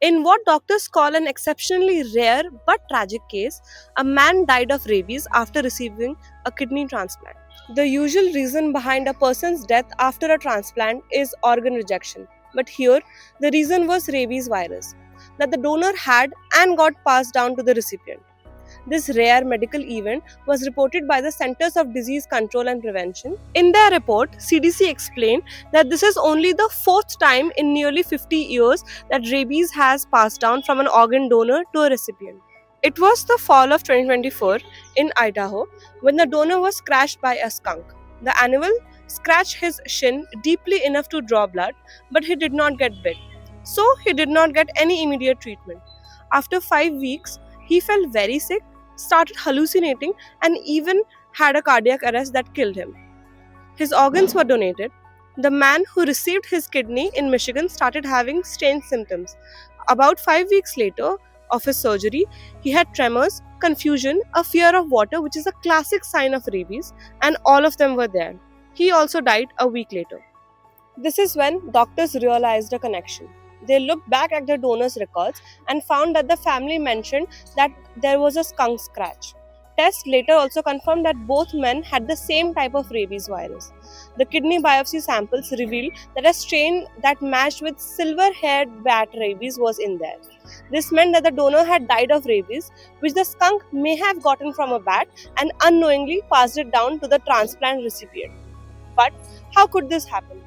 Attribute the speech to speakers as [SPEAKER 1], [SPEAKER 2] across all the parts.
[SPEAKER 1] In what doctors call an exceptionally rare but tragic case, a man died of rabies after receiving a kidney transplant. The usual reason behind a person's death after a transplant is organ rejection, but here the reason was rabies virus that the donor had and got passed down to the recipient. This rare medical event was reported by the Centers of Disease Control and Prevention. In their report, CDC explained that this is only the fourth time in nearly 50 years that rabies has passed down from an organ donor to a recipient. It was the fall of 2024 in Idaho when the donor was scratched by a skunk. The animal scratched his shin deeply enough to draw blood, but he did not get bit. So he did not get any immediate treatment. After 5 weeks, he felt very sick, started hallucinating, and even had a cardiac arrest that killed him. His organs were donated. The man who received his kidney in Michigan started having strange symptoms. About 5 weeks later of his surgery, he had tremors, confusion, a fear of water, which is a classic sign of rabies, and all of them were there. He also died a week later. This is when doctors realized a connection. They looked back at the donor's records and found that the family mentioned that there was a skunk scratch. Tests later also confirmed that both men had the same type of rabies virus. The kidney biopsy samples revealed that a strain that matched with silver-haired bat rabies was in there. This meant that the donor had died of rabies, which the skunk may have gotten from a bat and unknowingly passed it down to the transplant recipient. But how could this happen?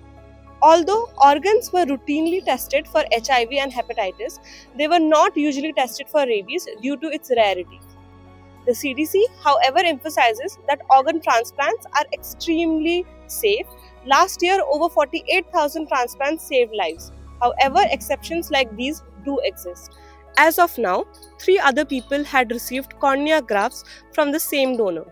[SPEAKER 1] Although organs were routinely tested for HIV and hepatitis, they were not usually tested for rabies due to its rarity. The CDC, however, emphasizes that organ transplants are extremely safe. Last year, over 48,000 transplants saved lives. However, exceptions like these do exist. As of now, 3 other people had received cornea grafts from the same donor.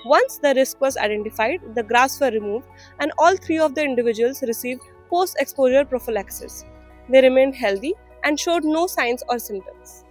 [SPEAKER 1] Once the risk was identified, the grafts were removed, and all 3 of the individuals received post exposure prophylaxis. They remained healthy and showed no signs or symptoms.